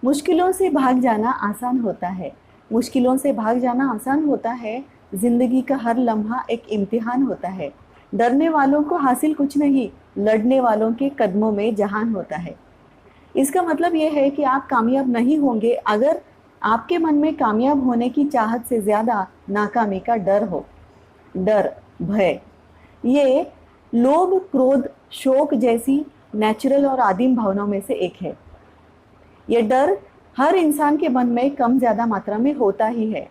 मुश्किलों से भाग जाना आसान होता है। मुश्किलों से भाग जाना आसान होता है। जिंदगी का हर लम्हा एक इम्तिहान होता है। डरने वालों को हासिल कुछ नहीं, लड़ने वालों के कदमों में जहान होता है। इसका मतलब ये है कि आप कामयाब नहीं होंगे अगर आपके मन में कामयाब होने की चाहत से ज्यादा नाकामी का डर हो। डर, भय, ये लोभ, क्रोध, शोक जैसी नेचुरल और आदिम भावनाओं में से एक है। ये डर हर इंसान के मन में कम ज्यादा मात्रा में होता ही है।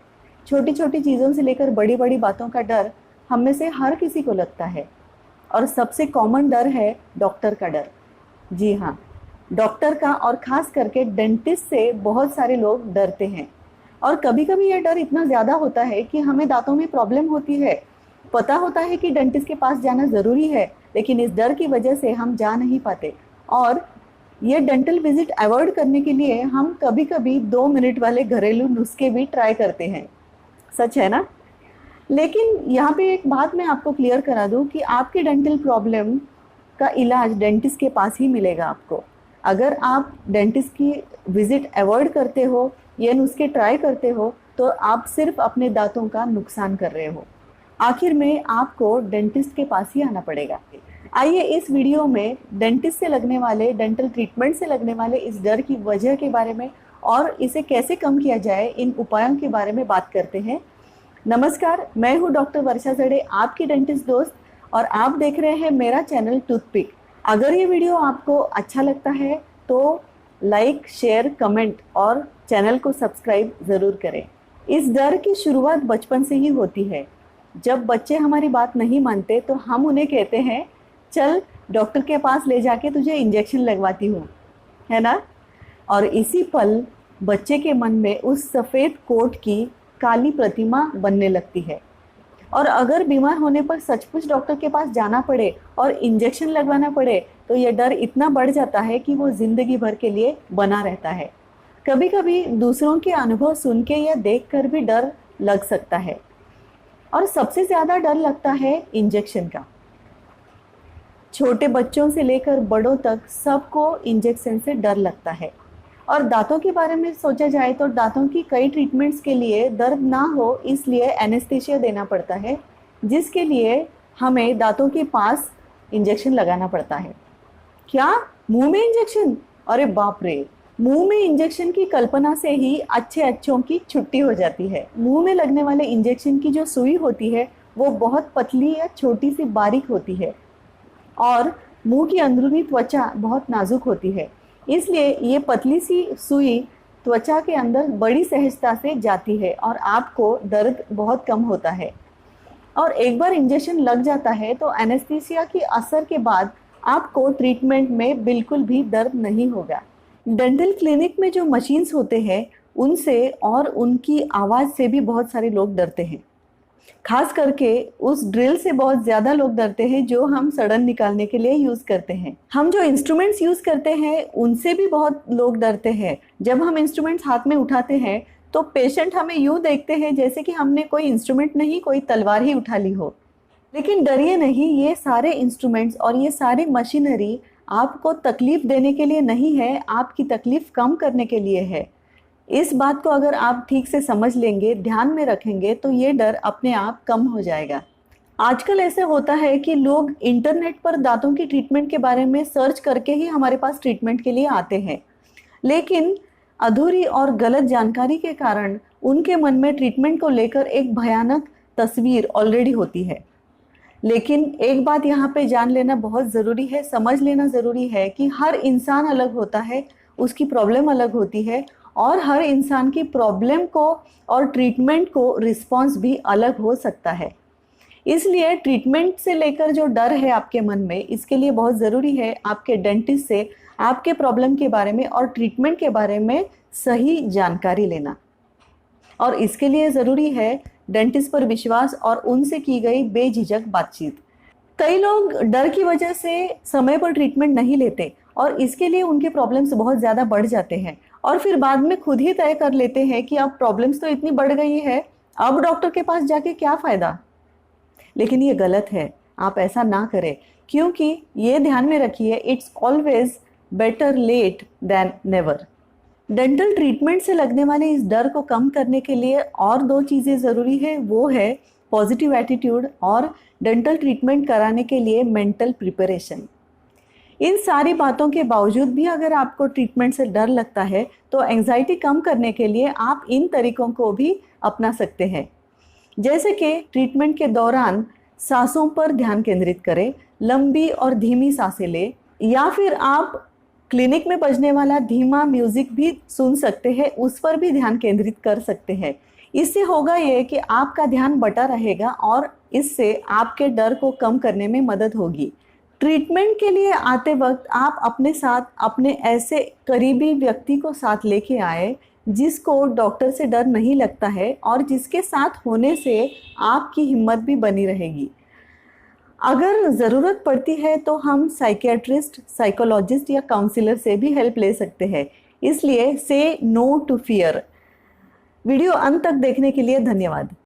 छोटी छोटी चीजों से लेकर बड़ी बड़ी बातों का डर हम में से हर किसी को लगता है। और सबसे कॉमन डर है डॉक्टर का डर। जी हाँ, डॉक्टर का, और खास करके डेंटिस्ट से बहुत सारे लोग डरते हैं। और कभी कभी यह डर इतना ज्यादा होता है कि हमें दांतों में प्रॉब्लम होती है, पता होता है कि डेंटिस्ट के पास जाना जरूरी है, लेकिन इस डर की वजह से हम जा नहीं पाते। और ये डेंटल विजिट अवॉइड करने के लिए हम कभी कभी 2 मिनट वाले घरेलू नुस्खे भी ट्राई करते हैं। सच है ना? लेकिन यहाँ पे एक बात मैं आपको क्लियर करा दूँ कि आपकी डेंटल प्रॉब्लम का इलाज डेंटिस्ट के पास ही मिलेगा आपको। अगर आप डेंटिस्ट की विजिट अवॉइड करते हो, ये नुस्खे ट्राई करते हो, तो आप सिर्फ अपने दांतों का नुकसान कर रहे हो। आखिर में आपको डेंटिस्ट के पास ही आना पड़ेगा। आइए इस वीडियो में डेंटिस्ट से लगने वाले, डेंटल ट्रीटमेंट से लगने वाले इस डर की वजह के बारे में और इसे कैसे कम किया जाए, इन उपायों के बारे में बात करते हैं। नमस्कार, मैं हूँ डॉक्टर वर्षा जड़े, आपकी डेंटिस्ट दोस्त, और आप देख रहे हैं मेरा चैनल टूथपिक। अगर ये वीडियो आपको अच्छा लगता है तो लाइक, शेयर, कमेंट और चैनल को सब्सक्राइब ज़रूर करें। इस डर की शुरुआत बचपन से ही होती है। जब बच्चे हमारी बात नहीं मानते तो हम उन्हें कहते हैं, चल डॉक्टर के पास ले जाके तुझे इंजेक्शन लगवाती हूँ, है ना? और इसी पल बच्चे के मन में उस सफ़ेद कोट की काली प्रतिमा बनने लगती है। और अगर बीमार होने पर सचमुच डॉक्टर के पास जाना पड़े और इंजेक्शन लगवाना पड़े तो यह डर इतना बढ़ जाता है कि वो जिंदगी भर के लिए बना रहता है। कभी कभी दूसरों के अनुभव सुन के या देख कर भी डर लग सकता है, और सबसे ज़्यादा डर लगता है इंजेक्शन का। छोटे बच्चों से लेकर बड़ों तक सबको इंजेक्शन से डर लगता है। और दांतों के बारे में सोचा जाए तो दांतों की कई ट्रीटमेंट्स के लिए दर्द ना हो इसलिए एनेस्थीसिया देना पड़ता है, जिसके लिए हमें दांतों के पास इंजेक्शन लगाना पड़ता है। क्या? मुंह में इंजेक्शन? अरे बाप रे! मुंह में इंजेक्शन की कल्पना से ही अच्छों की छुट्टी हो जाती है। मुंह में लगने वाले इंजेक्शन की जो सुई होती है वो बहुत पतली या छोटी सी बारीक होती है, और मुंह की अंदरूनी त्वचा बहुत नाजुक होती है, इसलिए ये पतली सी सुई त्वचा के अंदर बड़ी सहजता से जाती है और आपको दर्द बहुत कम होता है। और एक बार इंजेक्शन लग जाता है तो एनेस्थीसिया की असर के बाद आपको ट्रीटमेंट में बिल्कुल भी दर्द नहीं होगा। डेंटल क्लिनिक में जो मशीन्स होते हैं उनसे और उनकी आवाज़ से भी बहुत सारे लोग डरते हैं। खास करके उस ड्रिल से बहुत ज़्यादा लोग डरते हैं जो हम सड़न निकालने के लिए यूज़ करते हैं। हम जो इंस्ट्रूमेंट्स यूज़ करते हैं उनसे भी बहुत लोग डरते हैं। जब हम इंस्ट्रूमेंट्स हाथ में उठाते हैं तो पेशेंट हमें यूँ देखते हैं जैसे कि हमने कोई इंस्ट्रूमेंट नहीं, कोई तलवार ही उठा ली हो। लेकिन डरिए नहीं, ये सारे इंस्ट्रूमेंट्स और ये सारी मशीनरी आपको तकलीफ देने के लिए नहीं है, आपकी तकलीफ कम करने के लिए है। इस बात को अगर आप ठीक से समझ लेंगे, ध्यान में रखेंगे, तो ये डर अपने आप कम हो जाएगा। आजकल ऐसे होता है कि लोग इंटरनेट पर दांतों की ट्रीटमेंट के बारे में सर्च करके ही हमारे पास ट्रीटमेंट के लिए आते हैं, लेकिन अधूरी और गलत जानकारी के कारण उनके मन में ट्रीटमेंट को लेकर एक भयानक तस्वीर ऑलरेडी होती है। लेकिन एक बात यहाँ पे जान लेना बहुत ज़रूरी है, समझ लेना ज़रूरी है कि हर इंसान अलग होता है, उसकी प्रॉब्लम अलग होती है, और हर इंसान की प्रॉब्लम को और ट्रीटमेंट को रिस्पॉन्स भी अलग हो सकता है। इसलिए ट्रीटमेंट से लेकर जो डर है आपके मन में, इसके लिए बहुत ज़रूरी है आपके डेंटिस्ट से आपके प्रॉब्लम के बारे में और ट्रीटमेंट के बारे में सही जानकारी लेना। और इसके लिए ज़रूरी है डेंटिस्ट पर विश्वास और उनसे की गई बेझिझक बातचीत। कई लोग डर की वजह से समय पर ट्रीटमेंट नहीं लेते और इसके लिए उनके प्रॉब्लम्स बहुत ज़्यादा बढ़ जाते हैं, और फिर बाद में खुद ही तय कर लेते हैं कि अब प्रॉब्लम्स तो इतनी बढ़ गई है, अब डॉक्टर के पास जाके क्या फ़ायदा। लेकिन ये गलत है, आप ऐसा ना करें, क्योंकि ये ध्यान में रखिए, it's always better late than never. Dental treatment से लगने वाले इस डर को कम करने के लिए और दो चीज़ें ज़रूरी है, वो है पॉजिटिव एटीट्यूड और डेंटल ट्रीटमेंट कराने के लिए मेंटल प्रिपरेशन। इन सारी बातों के बावजूद भी अगर आपको ट्रीटमेंट से डर लगता है तो एंजाइटी कम करने के लिए आप इन तरीकों को भी अपना सकते हैं। जैसे कि ट्रीटमेंट के दौरान सांसों पर ध्यान केंद्रित करें, लंबी और धीमी सांसें लें, या फिर आप क्लिनिक में बजने वाला धीमा म्यूजिक भी सुन सकते हैं, उस पर भी ध्यान केंद्रित कर सकते हैं। इससे होगा ये कि आपका ध्यान बटा रहेगा और इससे आपके डर को कम करने में मदद होगी। ट्रीटमेंट के लिए आते वक्त आप अपने साथ अपने ऐसे करीबी व्यक्ति को साथ लेके आए जिसको डॉक्टर से डर नहीं लगता है और जिसके साथ होने से आपकी हिम्मत भी बनी रहेगी। अगर ज़रूरत पड़ती है तो हम साइकियाट्रिस्ट, साइकोलॉजिस्ट या काउंसलर से भी हेल्प ले सकते हैं। इसलिए से नो टू फियर। वीडियो अंत तक देखने के लिए धन्यवाद।